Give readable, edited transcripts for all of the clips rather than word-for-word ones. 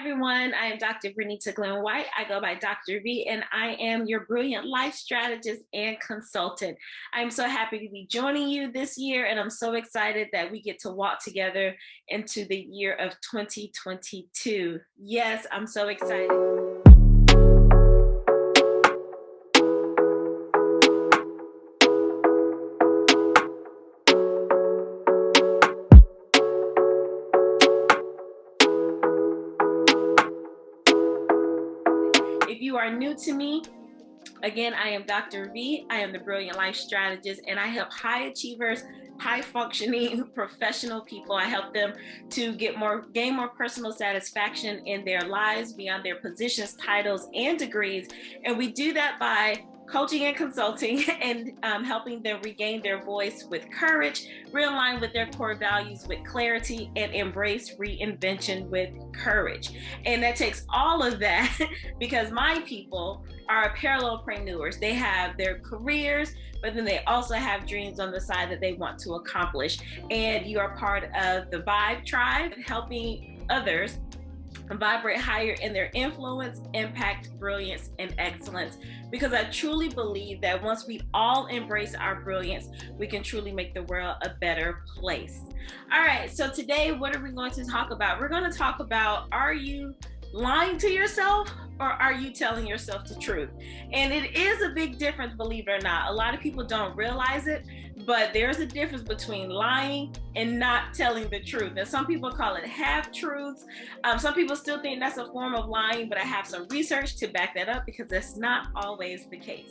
everyone. I am Dr. Vernita Glenn White. I go by Dr. V, and I am your brilliant life strategist and consultant. I'm so happy to be joining you this year, and I'm so excited that we get to walk together into the year of 2022. Yes, I'm so excited. If you are new to me, again, I am Dr. V. I am the Brilliant Life Strategist, and I help high achievers, high functioning professional people. I help them to gain more personal satisfaction in their lives beyond their positions, titles, and degrees. And we do that by coaching and consulting and helping them regain their voice with courage, realign with their core values with clarity, and embrace reinvention with courage. And that takes all of that because my people are parallelpreneurs. They have their careers, but then they also have dreams on the side that they want to accomplish. And you are part of the Vibe Tribe, helping others vibrate higher in their influence, impact, brilliance, and excellence. Because I truly believe that once we all embrace our brilliance, we can truly make the world a better place. All right, so today, what are we going to talk about? We're going to talk about, are you lying to yourself or are you telling yourself the truth? And it is a big difference, believe it or not. A lot of people don't realize it, but there's a difference between lying and not telling the truth. And some people call it half-truths. Some people still think that's a form of lying, but I have some research to back that up because that's not always the case.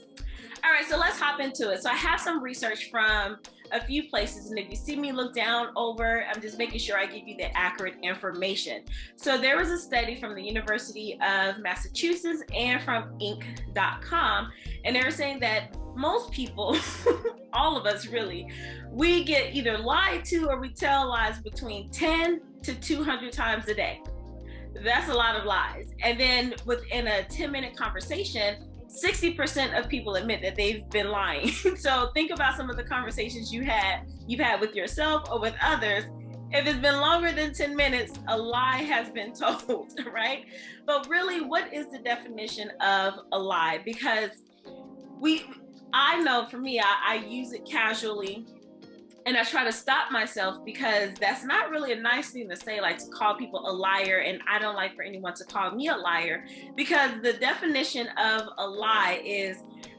All right, so let's hop into it. So I have some research from a few places, and if you see me look down over, I'm just making sure I give you the accurate information. So there was a study from the University of Massachusetts and from Inc.com, and they were saying that most people, all of us really, we get either lied to or we tell lies between 10 to 200 times a day. That's a lot of lies. And then within a 10-minute conversation, 60% of people admit that they've been lying. So think about some of the conversations you've had with yourself or with others. If it's been longer than 10 minutes, a lie has been told, right? But really, what is the definition of a lie? Because I know for me, I use it casually. And I try to stop myself because that's not really a nice thing to say, like to call people a liar. And I don't like for anyone to call me a liar, because the definition of a lie is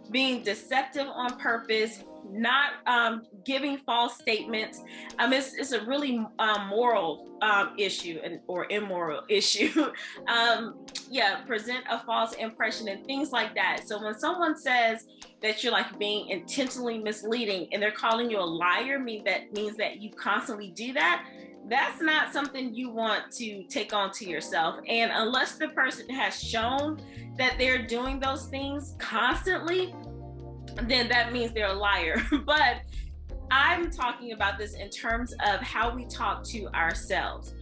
being deceptive on purpose, not giving false statements. It's a really moral issue or immoral issue. Present a false impression and things like that. So when someone says that you're like being intentionally misleading and they're calling you a liar, means that you constantly do that. That's not something you want to take on to yourself. And unless the person has shown that they're doing those things constantly, then that means they're a liar. But I'm talking about this in terms of how we talk to ourselves.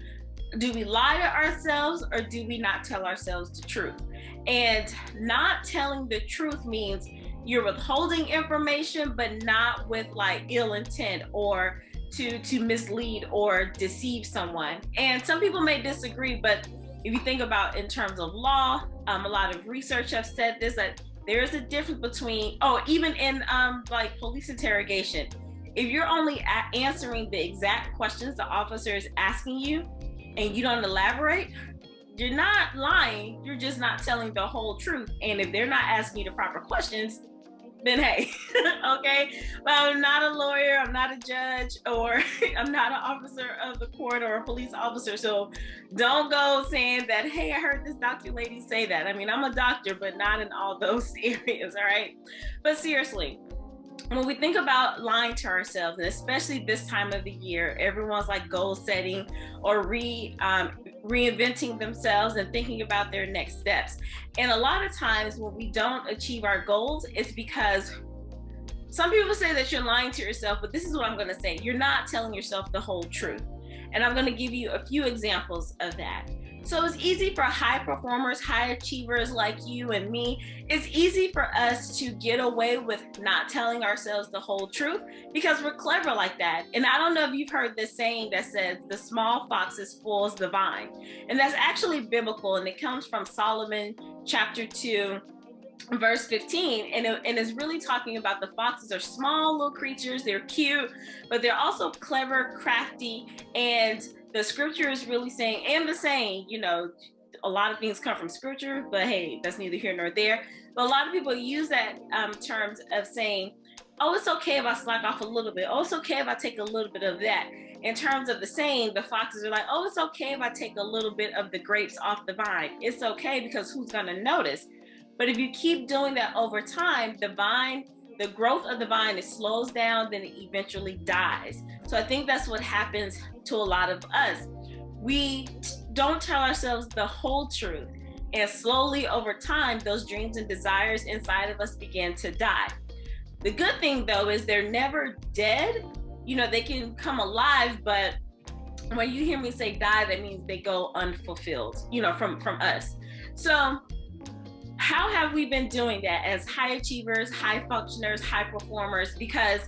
Do we lie to ourselves or do we not tell ourselves the truth? And not telling the truth means you're withholding information, but not with like ill intent or to mislead or deceive someone. And some people may disagree, but if you think about in terms of law, a lot of research have said this, that there is a difference between, even in like police interrogation, if you're only answering the exact questions the officer is asking you and you don't elaborate, you're not lying, you're just not telling the whole truth. And if they're not asking you the proper questions, then hey, okay? But I'm not a lawyer, I'm not a judge, or I'm not an officer of the court or a police officer. So don't go saying that, hey, I heard this doctor lady say that. I mean, I'm a doctor, but not in all those areas, all right? But seriously, when we think about lying to ourselves, and especially this time of the year, everyone's like goal setting or reinventing themselves and thinking about their next steps. And a lot of times when we don't achieve our goals, it's because some people say that you're lying to yourself, but this is what I'm going to say. You're not telling yourself the whole truth. And I'm going to give you a few examples of that. So it's easy for high performers, high achievers like you and me. It's easy for us to get away with not telling ourselves the whole truth because we're clever like that. And I don't know if you've heard this saying that says the small fox spoils the vine. And that's actually biblical, and it comes from Solomon chapter 2, verse 15, and it's really talking about the foxes are small little creatures. They're cute, but they're also clever, crafty, and the scripture is really saying, and the saying, you know, a lot of things come from scripture, but hey, that's neither here nor there. But a lot of people use that terms of saying, oh, it's okay if I slack off a little bit. Oh, it's okay if I take a little bit of that. In terms of the saying, the foxes are like, oh, it's okay if I take a little bit of the grapes off the vine. It's okay because who's going to notice? But if you keep doing that over time, the growth of the vine, it slows down, then it eventually dies. So I think that's what happens to a lot of us. We don't tell ourselves the whole truth. And slowly over time, those dreams and desires inside of us begin to die. The good thing though, is they're never dead. You know, they can come alive, but when you hear me say die, that means they go unfulfilled, you know, from us. So how have we been doing that as high achievers, high functioners, high performers? Because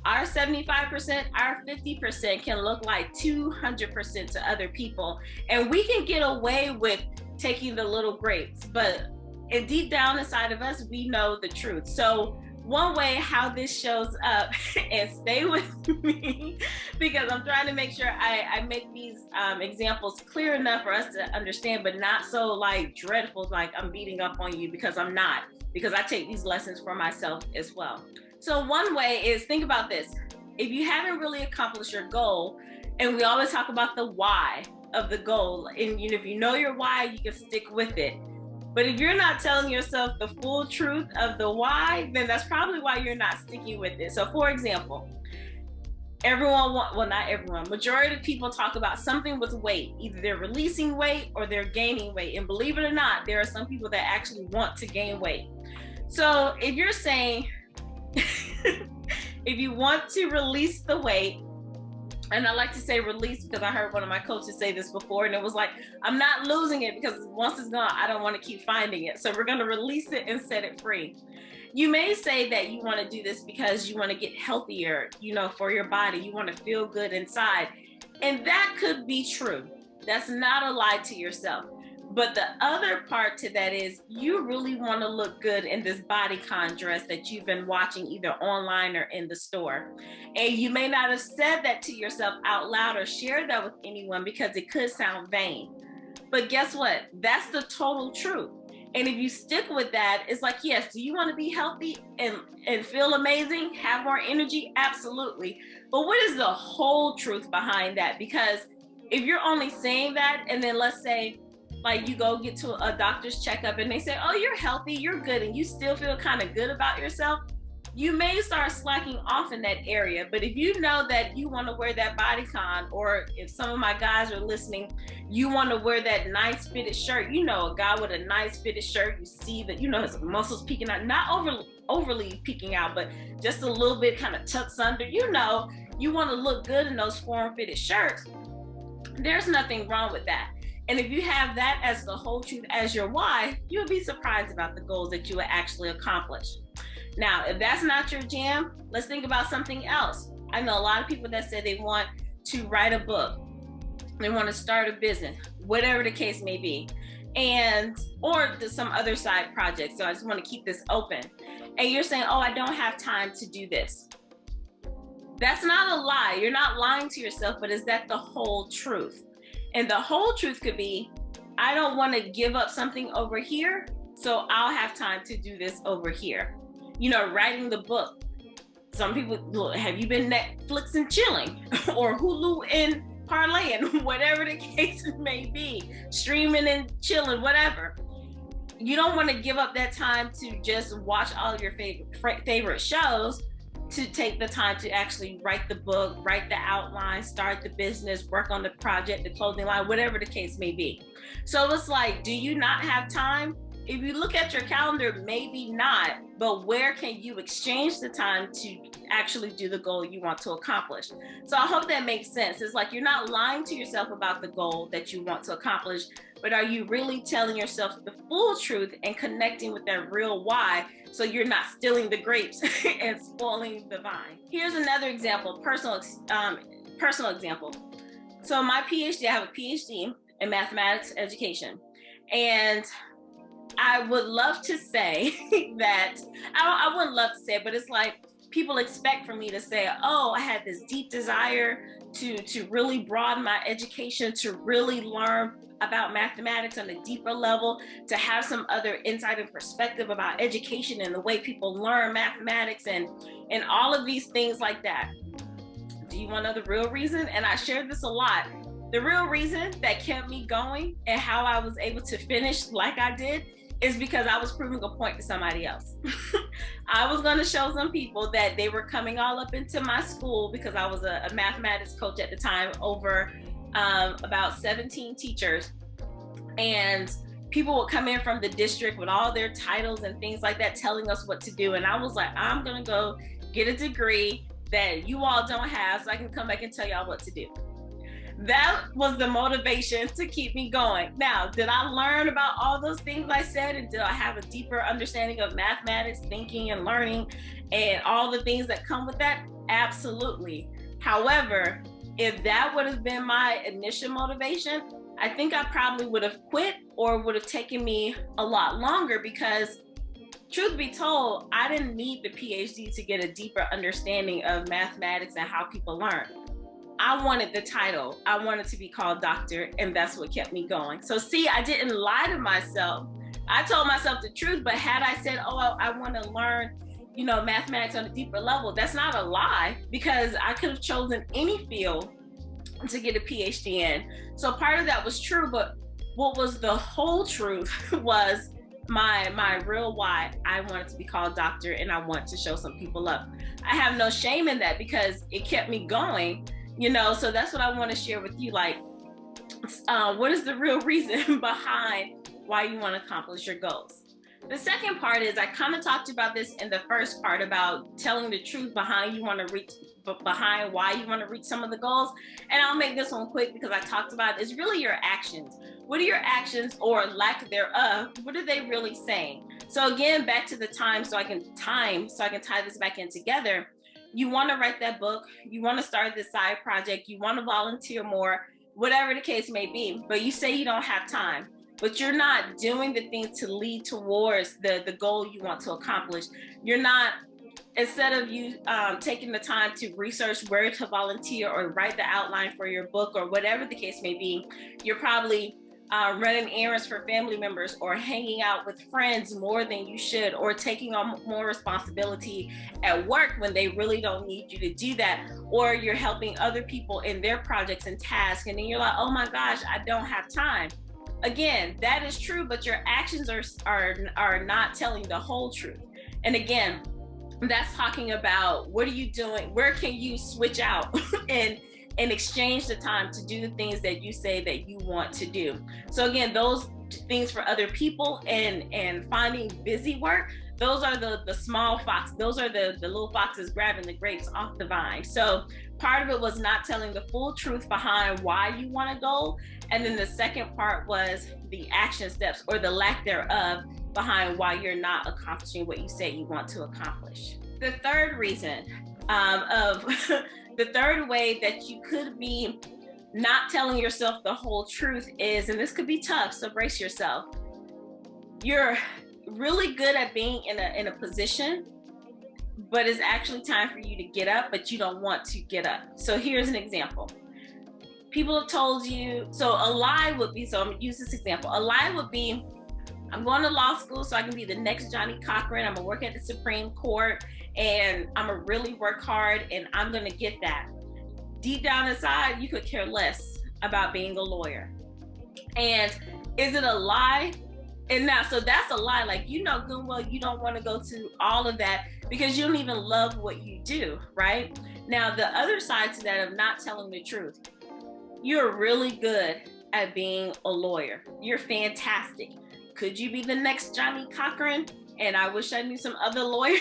our 75%, our 50% can look like 200% to other people. And we can get away with taking the little grapes, but deep down inside of us, we know the truth. So one way how this shows up, and stay with me because I'm trying to make sure I make these examples clear enough for us to understand, but not so like dreadful, like I'm beating up on you, because I'm not, because I take these lessons for myself as well. So one way is, think about this. If you haven't really accomplished your goal, and we always talk about the why of the goal, and if you know your why, you can stick with it. But if you're not telling yourself the full truth of the why, then that's probably why you're not sticking with it. So for example, not everyone, majority of people talk about something with weight. Either they're releasing weight or they're gaining weight. And believe it or not, there are some people that actually want to gain weight. So if you're saying, if you want to release the weight, and I like to say release because I heard one of my coaches say this before, and it was like, I'm not losing it because once it's gone, I don't want to keep finding it. So we're going to release it and set it free. You may say that you want to do this because you want to get healthier, you know, for your body. You want to feel good inside. And that could be true. That's not a lie to yourself. But the other part to that is you really want to look good in this bodycon dress that you've been watching either online or in the store. And you may not have said that to yourself out loud or shared that with anyone because it could sound vain. But guess what? That's the total truth. And if you stick with that, it's like, yes, do you want to be healthy and feel amazing, have more energy? Absolutely. But what is the whole truth behind that? Because if you're only saying that, and then let's say, like, you go get to a doctor's checkup and they say, oh, you're healthy, you're good, and you still feel kind of good about yourself, you may start slacking off in that area. But if you know that you want to wear that bodycon, or if some of my guys are listening, you want to wear that nice fitted shirt, you know, a guy with a nice fitted shirt, you see that, you know, his muscles peeking out, not overly peeking out, but just a little bit kind of tucks under, you know, you want to look good in those form-fitted shirts. There's nothing wrong with that. And if you have that as the whole truth, as your why, you'll be surprised about the goals that you will actually accomplish. Now, if that's not your jam, let's think about something else. I know a lot of people that say they want to write a book, they want to start a business, whatever the case may be, or some other side project. So I just want to keep this open. And you're saying, oh, I don't have time to do this. That's not a lie. You're not lying to yourself, but is that the whole truth? And the whole truth could be, I don't want to give up something over here, so I'll have time to do this over here. You know, writing the book. Some people, have you been Netflix and chilling, or Hulu and parlaying, whatever the case may be, streaming and chilling, whatever. You don't want to give up that time to just watch all of your favorite shows, to take the time to actually write the book, write the outline, start the business, work on the project, the clothing line, whatever the case may be. So it's like, do you not have time? If you look at your calendar, maybe not, but where can you exchange the time to actually do the goal you want to accomplish? So I hope that makes sense. It's like, you're not lying to yourself about the goal that you want to accomplish, but are you really telling yourself the full truth and connecting with that real why, so you're not stealing the grapes and spoiling the vine? Here's another example, personal example. So my PhD, I have a PhD in mathematics education, and I would love to say that, I wouldn't love to say it, but it's like people expect for me to say, oh, I had this deep desire to really broaden my education, to really learn about mathematics on a deeper level, to have some other insight and perspective about education and the way people learn mathematics and all of these things like that. Do you want to know the real reason? And I shared this a lot. The real reason that kept me going and how I was able to finish like I did is because I was proving a point to somebody else. I was going to show some people that they were coming all up into my school, because I was a mathematics coach at the time, over about 17 teachers. And people would come in from the district with all their titles and things like that, telling us what to do. And I was like, I'm going to go get a degree that you all don't have, so I can come back and tell y'all what to do. That was the motivation to keep me going. Now, did I learn about all those things I said, and did I have a deeper understanding of mathematics, thinking and learning, and all the things that come with that? Absolutely. However, if that would have been my initial motivation, I think I probably would have quit, or would have taken me a lot longer, because truth be told, I didn't need the PhD to get a deeper understanding of mathematics and how people learn. I wanted the title. I wanted to be called doctor, and that's what kept me going. So see, I didn't lie to myself. I told myself the truth, but had I said, oh, I want to learn, mathematics on a deeper level, that's not a lie, because I could have chosen any field to get a PhD in. So part of that was true, but what was the whole truth was my real why. I wanted to be called doctor, and I want to show some people up. I have no shame in that, because it kept me going. So that's what I want to share with you. Like, what is the real reason behind why you want to accomplish your goals? The second part is, I kind of talked about this in the first part about telling the truth behind behind why you want to reach some of the goals. And I'll make this one quick, because I talked about it's really your actions. What are your actions, or lack thereof? What are they really saying? So again, back to the time, so I can tie this back in together. You want to write that book, you want to start this side project, you want to volunteer more, whatever the case may be, but you say you don't have time, but you're not doing the things to lead towards the goal you want to accomplish. You're not, instead of you taking the time to research where to volunteer or write the outline for your book or whatever the case may be, you're probably running errands for family members, or hanging out with friends more than you should, or taking on more responsibility at work when they really don't need you to do that, or you're helping other people in their projects and tasks, and then you're like, oh my gosh, I don't have time. Again, that is true, but your actions are not telling the whole truth. And again, that's talking about, what are you doing? Where can you switch out and exchange the time to do the things that you say that you want to do? So again, those things for other people and finding busy work, those are the small fox. Those are the little foxes grabbing the grapes off the vine. So part of it was not telling the full truth behind why you want to go. And then the second part was the action steps, or the lack thereof, behind why you're not accomplishing what you say you want to accomplish. The third reason the third way that you could be not telling yourself the whole truth is, and this could be tough, so brace yourself. You're really good at being in a position, but it's actually time for you to get up, but you don't want to get up. So here's an example. People have told you, so a lie would be, so I'm gonna use this example. A lie would be, I'm going to law school so I can be the next Johnny Cochran. I'm gonna work at the Supreme Court, and I'm gonna really work hard, and I'm gonna get that. Deep down inside, you could care less about being a lawyer. And is it a lie? And now, so that's a lie. Like, good well, you don't want to go to all of that because you don't even love what you do, right? Now, the other side to that of not telling the truth, you're really good at being a lawyer. You're fantastic. Could you be the next Johnny Cochran? And I wish I knew some other lawyers,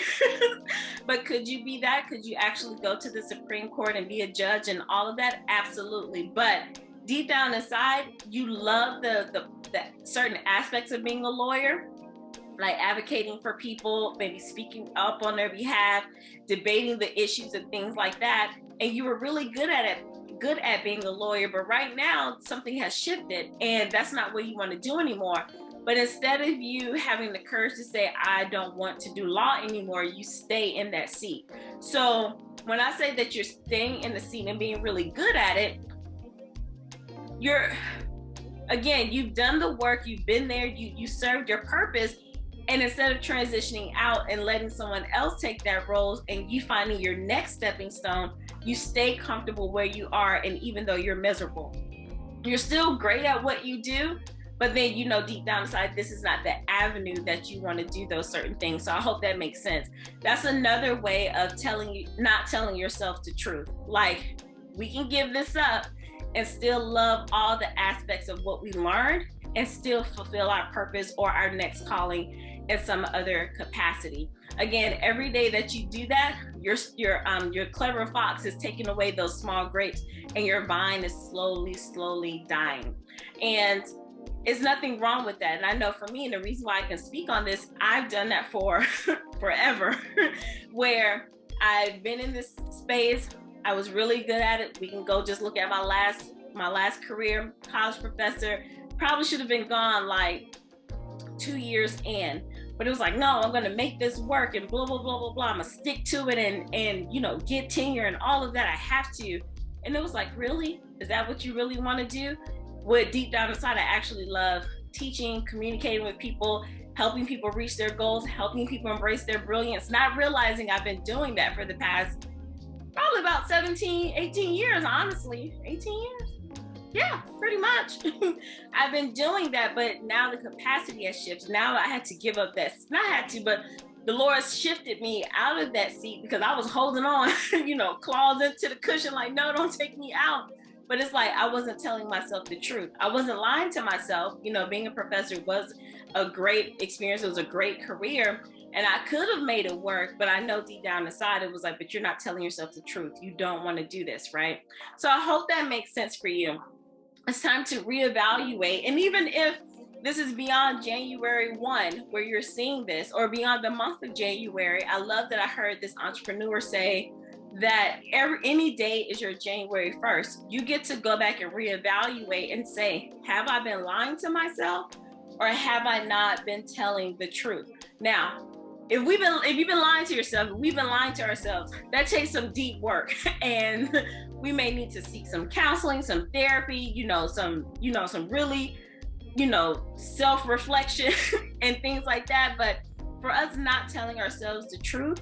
but could you be that? Could you actually go to the Supreme Court and be a judge and all of that? Absolutely. But deep down inside, you love the certain aspects of being a lawyer, like advocating for people, maybe speaking up on their behalf, debating the issues and things like that. And you were really good at it, good at being a lawyer. But right now, something has shifted and that's not what you want to do anymore. But instead of you having the courage to say, I don't want to do law anymore, you stay in that seat. So when I say that you're staying in the seat and being really good at it, you've done the work, you've been there, you served your purpose. And instead of transitioning out and letting someone else take that role and you finding your next stepping stone, you stay comfortable where you are. And even though you're miserable, you're still great at what you do, but then, you know, deep down inside, this is not the avenue that you want to do those certain things. So I hope that makes sense. That's another way of not telling yourself the truth. Like, we can give this up and still love all the aspects of what we learned and still fulfill our purpose or our next calling in some other capacity. Again, every day that you do that, your clever fox is taking away those small grapes and your vine is slowly dying. And it's nothing wrong with that. And I know for me, and the reason why I can speak on this, I've done that for forever, where I've been in this space. I was really good at it. We can go just look at my last career, college professor. Probably should have been gone like 2 years in, but it was like, no, I'm gonna make this work and blah, blah, blah, blah, blah. I'm gonna stick to it and you know, get tenure and all of that. I have to. And it was like, really? Is that what you really want to do? What deep down inside, I actually love teaching, communicating with people, helping people reach their goals, helping people embrace their brilliance, not realizing I've been doing that for the past probably about 17, 18 years, honestly. 18 years? Yeah, pretty much. I've been doing that, but now the capacity has shifted. Now I had to give up that, not had to, but the Lord shifted me out of that seat because I was holding on, you know, claws into the cushion, like, no, don't take me out. But it's like, I wasn't telling myself the truth. I wasn't lying to myself. You know, being a professor was a great experience. It was a great career. And I could have made it work, but I know deep down inside, it was like, but you're not telling yourself the truth. You don't want to do this, right? So I hope that makes sense for you. It's time to reevaluate. And even if this is beyond January 1, where you're seeing this, or beyond the month of January, I love that I heard this entrepreneur say that any day is your January 1st. You get to go back and reevaluate and say, have I been lying to myself, or have I not been telling the truth? Now, if you've been lying to yourself, we've been lying to ourselves, that takes some deep work. And we may need to seek some counseling, some therapy, some really, self-reflection and things like that. But for us not telling ourselves the truth,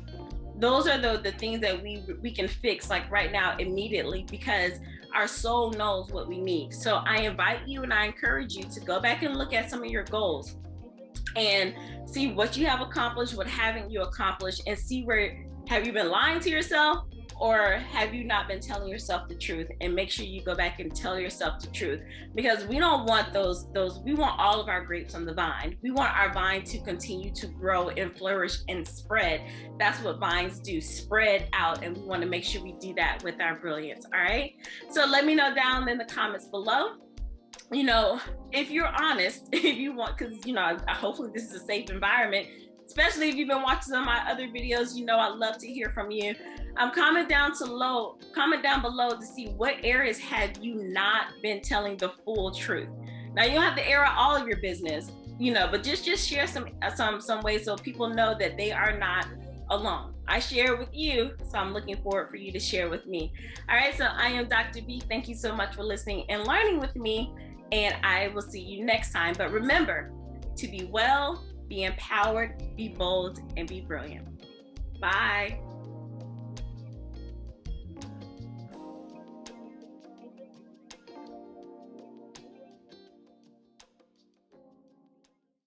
those are the things that we can fix, like right now, immediately, because our soul knows what we need. So I invite you and I encourage you to go back and look at some of your goals and see what you have accomplished, what haven't you accomplished, and see where have you been lying to yourself, or have you not been telling yourself the truth? And make sure you go back and tell yourself the truth, because we don't want those, we want all of our grapes on the vine. We want our vine to continue to grow and flourish and spread. That's what vines do, spread out. And we want to make sure we do that with our brilliance. All right. So let me know down in the comments below, if you're honest, if you want, because, hopefully this is a safe environment, especially if you've been watching some of my other videos. I love to hear from you. Comment down below to see what areas have you not been telling the full truth. Now, you don't have to air out all of your business, but just share some ways so people know that they are not alone. I share with you, so I'm looking forward for you to share with me. All right, so I am Dr. B. Thank you so much for listening and learning with me, and I will see you next time. But remember to be well, be empowered, be bold, and be brilliant. Bye.